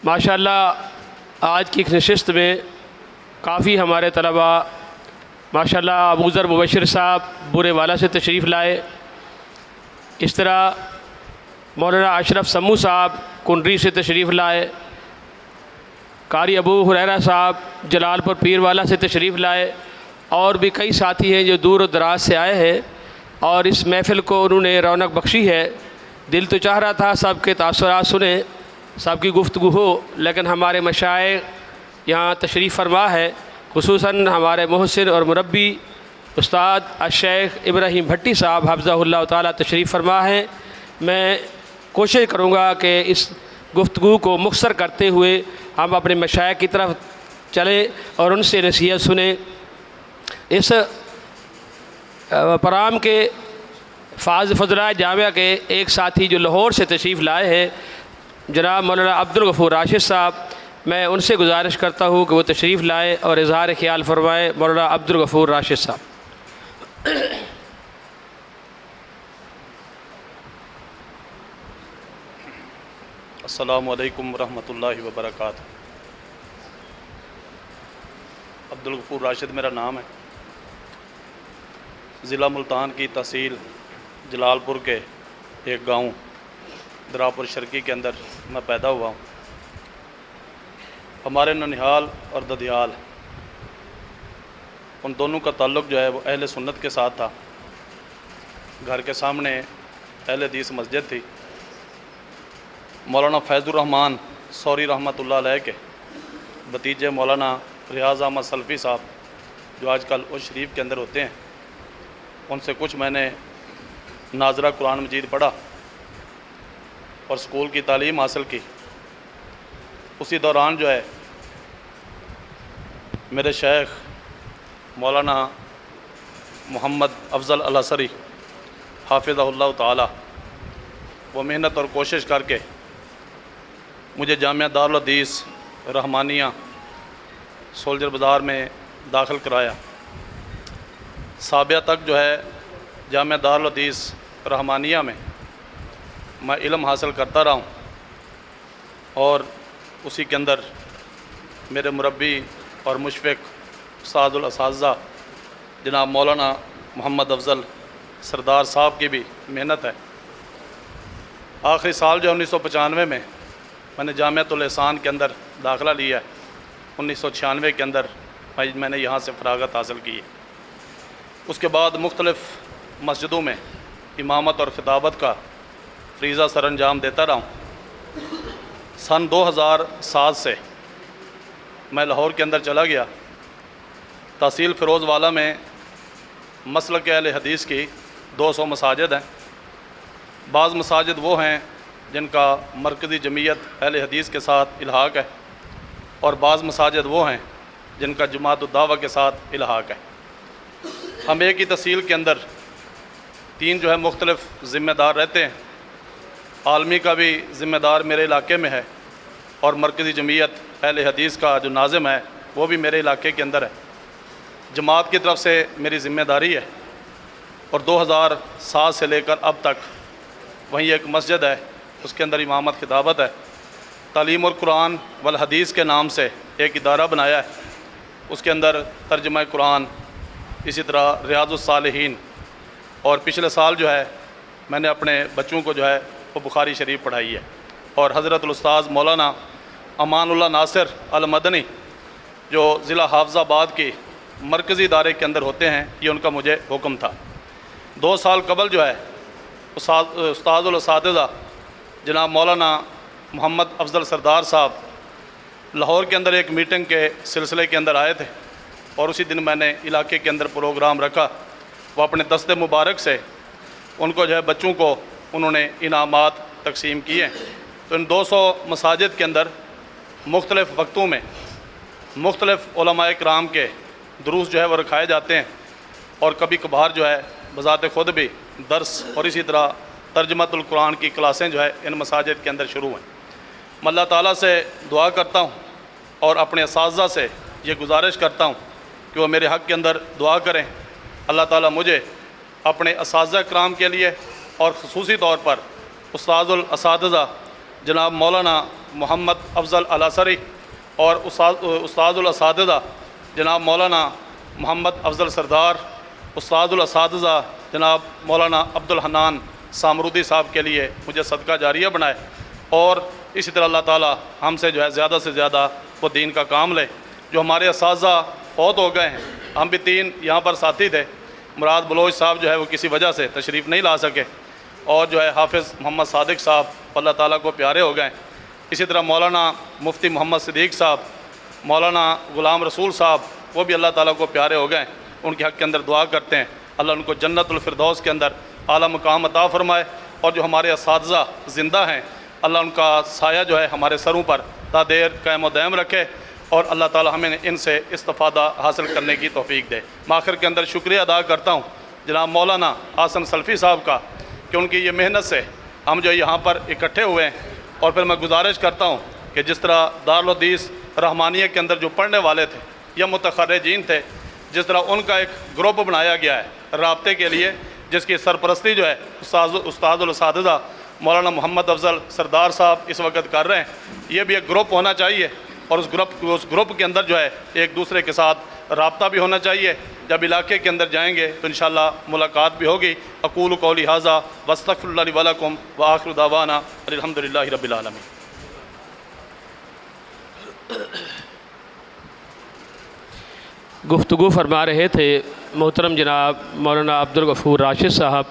ماشاءاللہ آج کی نشست میں کافی ہمارے طلباء ماشاءاللہ ابو ذر مبشر صاحب برے والا سے تشریف لائے، اس طرح مولانا اشرف سمو صاحب کنڈری سے تشریف لائے، قاری ابو ہریرہ صاحب جلال پور پیر والا سے تشریف لائے، اور بھی کئی ساتھی ہیں جو دور و دراز سے آئے ہیں اور اس محفل کو انہوں نے رونق بخشی ہے۔ دل تو چاہ رہا تھا سب کے تاثرات سنیں، سب کی گفتگو ہو، لیکن ہمارے مشائخ یہاں تشریف فرما ہے، خصوصاً ہمارے محسن اور مربی استاد الشیخ ابراہیم بھٹی صاحب حفظہ اللہ تعالیٰ تشریف فرما ہے۔ میں کوشش کروں گا کہ اس گفتگو کو مختصر کرتے ہوئے ہم اپنے مشائخ کی طرف چلیں اور ان سے نصیحت سنیں۔ اس پروگرام کے فضلائے جامعہ کے ایک ساتھی جو لاہور سے تشریف لائے ہیں جناب مولانا عبدالغفور راشد صاحب، میں ان سے گزارش کرتا ہوں کہ وہ تشریف لائیں اور اظہار خیال فرمائیں۔ مولانا عبدالغفور راشد صاحب۔ السلام علیکم ورحمۃ اللہ وبرکاتہ۔ عبدالغفور راشد میرا نام ہے، ضلع ملتان کی تحصیل جلال پور کے ایک گاؤں دراپور شرقی کے اندر میں پیدا ہوا ہوں۔ ہمارے ننیہال اور ددیال ان دونوں کا تعلق جو ہے وہ اہل سنت کے ساتھ تھا۔ گھر کے سامنے اہل حدیث مسجد تھی۔ مولانا فیض الرحمان سوری رحمۃ اللہ علیہ کے بھتیجے مولانا ریاض احمد سلفی صاحب جو آج کل اس شریف کے اندر ہوتے ہیں، ان سے کچھ میں نے ناظرہ قرآن مجید پڑھا اور اسکول کی تعلیم حاصل کی۔ اسی دوران جو ہے میرے شیخ مولانا محمد افضل الحصری حافظہ اللہ تعالی وہ محنت اور کوشش کر کے مجھے جامعہ دارالحدیث رحمانیہ سولجر بازار میں داخل کرایا۔ سابعہ تک جو ہے جامعہ دارالحدیث رحمانیہ میں علم حاصل کرتا رہا ہوں، اور اسی کے اندر میرے مربی اور مشفق استاد الاساتذہ جناب مولانا محمد افضل سردار صاحب کی بھی محنت ہے۔ آخری سال جو 1995 میں نے جامعۃ الاحسان کے اندر داخلہ لیا ہے۔ 1996 کے اندر میں نے یہاں سے فراغت حاصل کی ہے۔ اس کے بعد مختلف مسجدوں میں امامت اور خطابت کا فریضہ سر انجام دیتا رہا ہوں۔ سن 2007 سے میں لاہور کے اندر چلا گیا۔ تحصیل فیروز والا میں مسلک اہل حدیث کی 200 مساجد ہیں۔ بعض مساجد وہ ہیں جن کا مرکزی جمعیت اہل حدیث کے ساتھ الحاق ہے، اور بعض مساجد وہ ہیں جن کا جماعت الدعوہ کے ساتھ الحاق ہے۔ ہم ایک ہی تحصیل کے اندر 3 جو ہے مختلف ذمہ دار رہتے ہیں۔ عالمی کا بھی ذمہ دار میرے علاقے میں ہے، اور مرکزی جمعیت اہل حدیث کا جو ناظم ہے وہ بھی میرے علاقے کے اندر ہے۔ جماعت کی طرف سے میری ذمہ داری ہے، اور 2007 سے لے کر اب تک وہیں ایک مسجد ہے، اس کے اندر امامت خطابت ہے۔ تعلیم اور قرآن والحدیث کے نام سے ایک ادارہ بنایا ہے، اس کے اندر ترجمہ قرآن، اسی طرح ریاض الصالحین، اور پچھلے سال جو ہے میں نے اپنے بچوں کو جو ہے وہ بخاری شریف پڑھائی ہے۔ اور حضرت الاستاذ مولانا امان اللہ ناصر المدنی جو ضلع حافظ آباد کی مرکزی ادارے کے اندر ہوتے ہیں، یہ ان کا مجھے حکم تھا۔ 2 سال قبل جو ہے استاد الاساتذہ جناب مولانا محمد افضل سردار صاحب لاہور کے اندر ایک میٹنگ کے سلسلے کے اندر آئے تھے، اور اسی دن میں نے علاقے کے اندر پروگرام رکھا۔ وہ اپنے دست مبارک سے ان کو جو ہے بچوں کو انہوں نے انعامات تقسیم کیے۔ تو ان 200 مساجد کے اندر مختلف وقتوں میں مختلف علماء کرام کے دروس جو ہے وہ رکھائے جاتے ہیں، اور کبھی کبھار جو ہے بذات خود بھی درس اور اسی طرح ترجمۃ القرآن کی کلاسیں جو ہے ان مساجد کے اندر شروع ہیں۔ میں اللہ تعالیٰ سے دعا کرتا ہوں اور اپنے اساتذہ سے یہ گزارش کرتا ہوں کہ وہ میرے حق کے اندر دعا کریں۔ اللہ تعالیٰ مجھے اپنے اساتذہ کرام کے لیے اور خصوصی طور پر استاد الاساتذہ جناب مولانا محمد افضل الاسری اور استاد الاساتذہ جناب مولانا محمد افضل سردار، استاد الاساتذہ جناب مولانا عبدالحنان سامرودی صاحب کے لیے مجھے صدقہ جاریہ بنائے، اور اسی طرح اللہ تعالی ہم سے جو ہے زیادہ سے زیادہ وہ دین کا کام لے۔ جو ہمارے اساتذہ فوت ہو گئے ہیں، ہم بھی 3 یہاں پر ساتھی تھے، مراد بلوچ صاحب جو ہے وہ کسی وجہ سے تشریف نہیں لا سکے، اور جو ہے حافظ محمد صادق صاحب اللہ تعالیٰ کو پیارے ہو گئے۔ اسی طرح مولانا مفتی محمد صدیق صاحب، مولانا غلام رسول صاحب، وہ بھی اللہ تعالیٰ کو پیارے ہو گئے۔ ان کے حق کے اندر دعا کرتے ہیں اللہ ان کو جنت الفردوس کے اندر اعلیٰ مقام عطا فرمائے، اور جو ہمارے اساتذہ زندہ ہیں اللہ ان کا سایہ جو ہے ہمارے سروں پر تا دیر قائم و دائم رکھے، اور اللہ تعالیٰ ہمیں ان سے استفادہ حاصل کرنے کی توفیق دے۔ میں آخر کے اندر شکریہ ادا کرتا ہوں جناب مولانا حسن سلفی صاحب کا کہ ان کی یہ محنت سے ہم جو یہاں پر اکٹھے ہوئے ہیں، اور پھر میں گزارش کرتا ہوں کہ جس طرح دارالحدیث رحمانیہ کے اندر جو پڑھنے والے تھے یا متخرجین تھے، جس طرح ان کا ایک گروپ بنایا گیا ہے رابطے کے لیے، جس کی سرپرستی جو ہے استاد الاساتذہ مولانا محمد افضل سردار صاحب اس وقت کر رہے ہیں، یہ بھی ایک گروپ ہونا چاہیے، اور اس گروپ کے اندر جو ہے ایک دوسرے کے ساتھ رابطہ بھی ہونا چاہیے۔ جب علاقے کے اندر جائیں گے تو انشاءاللہ ملاقات بھی ہوگی۔ اقول قولی ھذا واستغفر اللہ لی ولکم وآخر دعوانا الحمدللہ رب العالمین۔ گفتگو فرما رہے تھے محترم جناب مولانا عبدالغفور راشد صاحب،